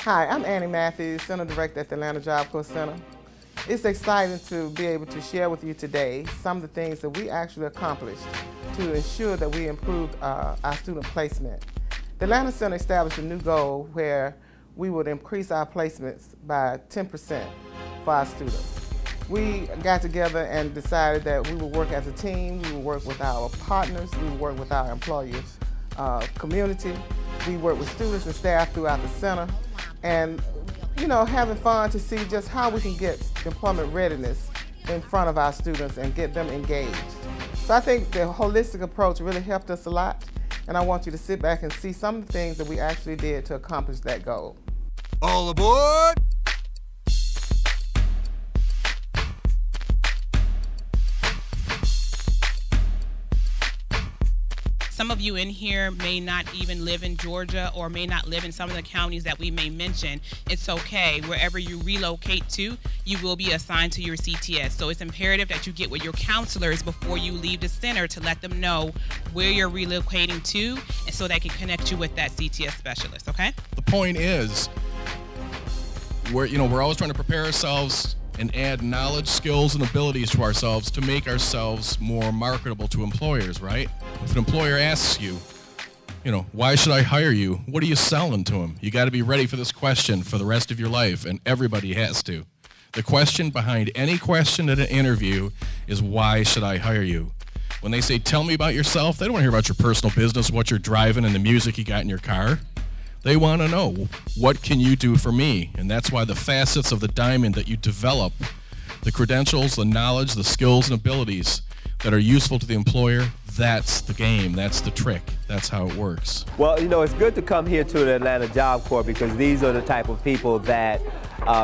Hi, I'm Annie Matthews, Center Director at the Atlanta Job Corps Center. It's exciting to be able to share with you today some of the things that we actually accomplished to ensure that we improved our student placement. The Atlanta Center established a new goal where we would increase our placements by 10% for our students. We got together and decided that we would work as a team, we would work with our partners, we would work with our employers, community. We work with students and staff throughout the center, and having fun to see just how we can get employment readiness in front of our students and get them engaged. So I think the holistic approach really helped us a lot, and I want you to sit back and see some of the things that we actually did to accomplish that goal. All aboard! Some of you in here may not even live in Georgia or may not live in some of the counties that we may mention. It's okay. Wherever you relocate to, you will be assigned to your CTS. So it's imperative that you get with your counselors before you leave the center to let them know where you're relocating to, and so they can connect you with that CTS specialist, okay? The point is, we're always trying to prepare ourselves and add knowledge, skills, and abilities to ourselves to make ourselves more marketable to employers, right? If an employer asks you, why should I hire you? What are you selling to them? You got to be ready for this question for the rest of your life, and everybody has to. The question behind any question at an interview is, why should I hire you? When they say, tell me about yourself, they don't want to hear about your personal business, what you're driving, and the music you got in your car. They want to know, what can you do for me? And that's why the facets of the diamond that you develop, the credentials, the knowledge, the skills, and abilities that are useful to the employer, that's the game, that's the trick, that's how it works. Well, it's good to come here to the Atlanta Job Corps because these are the type of people that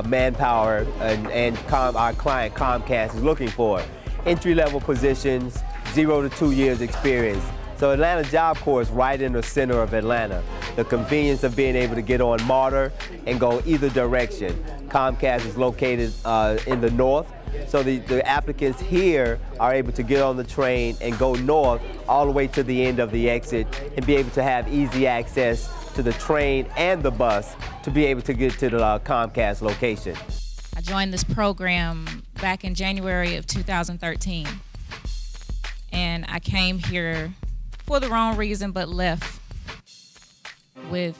Manpower and our client Comcast is looking for. Entry-level positions, 0 to 2 years experience. So Atlanta Job Corps is right in the center of Atlanta. The convenience of being able to get on MARTA and go either direction. Comcast is located in the north, so the applicants here are able to get on the train and go north all the way to the end of the exit and be able to have easy access to the train and the bus to be able to get to the Comcast location. I joined this program back in January of 2013, and I came here for the wrong reason, but left with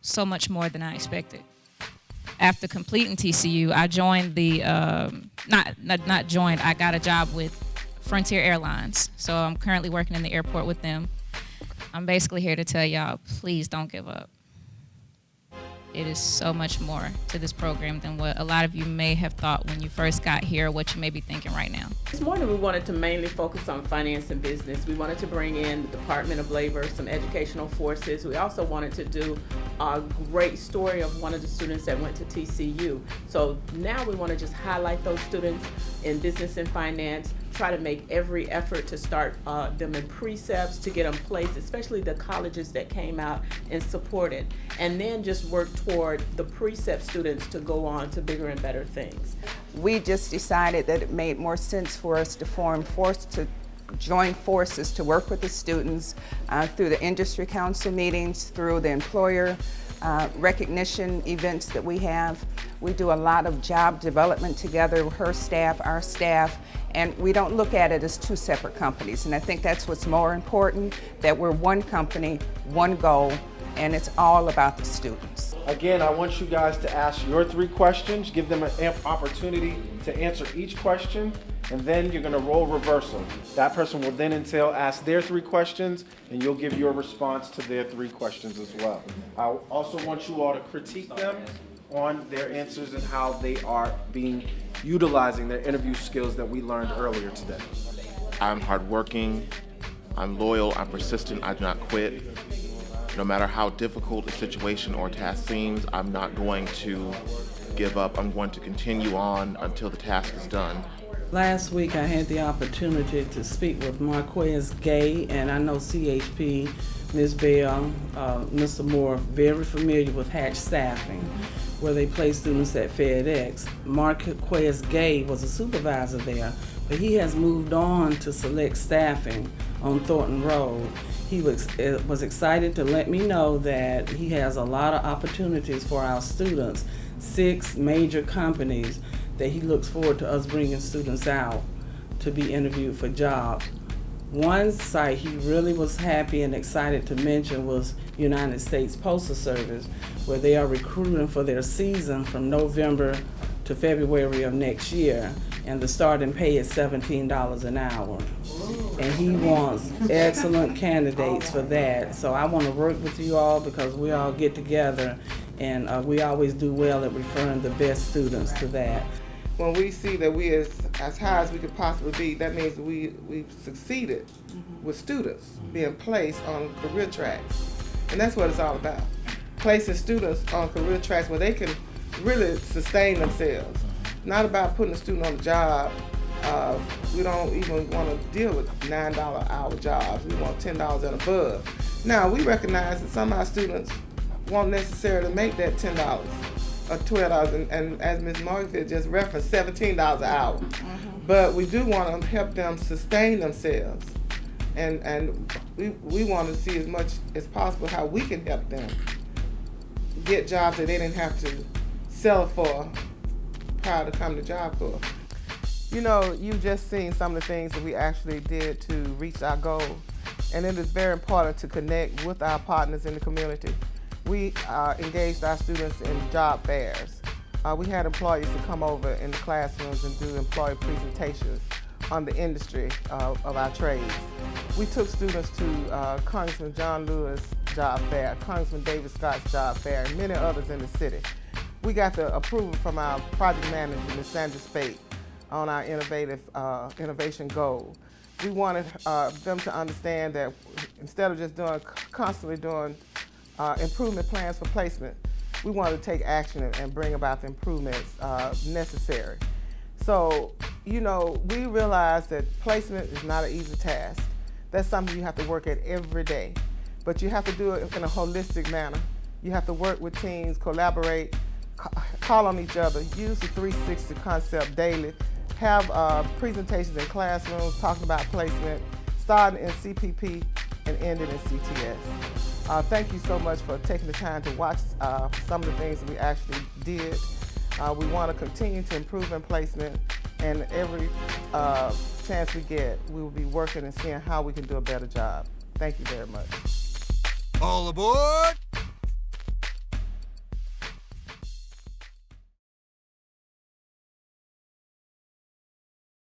so much more than I expected. After completing TCU, I joined I got a job with Frontier Airlines. So I'm currently working in the airport with them. I'm basically here to tell y'all, please don't give up. It is so much more to this program than what a lot of you may have thought when you first got here, or what you may be thinking right now. This morning we wanted to mainly focus on finance and business. We wanted to bring in the Department of Labor, some educational forces. We also wanted to do a great story of one of the students that went to TCU. So now we want to just highlight those students in business and finance, try to make every effort to start them in precepts to get them placed, especially the colleges that came out and supported, and then just work toward the precept students to go on to bigger and better things. We just decided that it made more sense for us to join forces to work with the students through the industry council meetings, through the employer recognition events that we have. We do a lot of job development together, her staff, our staff, and we don't look at it as two separate companies. And I think that's what's more important, that we're one company, one goal, and it's all about the students. Again, I want you guys to ask your 3 questions, give them an opportunity to answer each question, and then you're gonna roll reversal. That person will then ask their 3 questions, and you'll give your response to their 3 questions as well. I also want you all to critique them on their answers and how they are utilizing their interview skills that we learned earlier today. I'm hardworking, I'm loyal, I'm persistent, I do not quit. No matter how difficult a situation or task seems, I'm not going to give up. I'm going to continue on until the task is done. Last week I had the opportunity to speak with Marquez Gay, and I know CHP, Ms. Bell, Mr. Moore, very familiar with Hatch Staffing, where they place students at FedEx. Marquez Gay was a supervisor there, but he has moved on to Select Staffing, on Thornton Road. He was excited to let me know that he has a lot of opportunities for our students, 6 major companies that he looks forward to us bringing students out to be interviewed for jobs. One site he really was happy and excited to mention was United States Postal Service, where they are recruiting for their season from November to February of next year, and the starting pay is $17 an hour. And he wants excellent candidates for that. So I want to work with you all because we all get together and we always do well at referring the best students to that. When we see that we as high as we could possibly be, that means that we've succeeded with students being placed on career tracks. And that's what it's all about. Placing students on career tracks where they can really sustain themselves. Not about putting a student on a job. We don't even want to deal with $9 an hour jobs. We want $10 and above. Now, we recognize that some of our students won't necessarily make that $10 or $12, and as Ms. Morganfield just referenced, $17 an hour. But we do want to help them sustain themselves, and we want to see as much as possible how we can help them get jobs that they didn't have to settle for prior to coming to Job Corps. You know, you've just seen some of the things that we actually did to reach our goal, and it is very important to connect with our partners in the community. We engaged our students in job fairs. We had employees to come over in the classrooms and do employee presentations on the industry of our trades. We took students to Congressman John Lewis' job fair, Congressman David Scott's job fair, and many others in the city. We got the approval from our project manager, Ms. Sandra Spate, on our innovation goal. We wanted them to understand that instead of just constantly doing improvement plans for placement, we wanted to take action and bring about the improvements necessary. So, you know, we realize that placement is not an easy task. That's something you have to work at every day. But you have to do it in a holistic manner. You have to work with teams, collaborate, call on each other, use the 360 concept daily, have presentations in classrooms talking about placement, starting in CPP and ending in CTS. Thank you so much for taking the time to watch some of the things that we actually did. We want to continue to improve in placement, and every chance we get, we will be working and seeing how we can do a better job. Thank you very much. All aboard!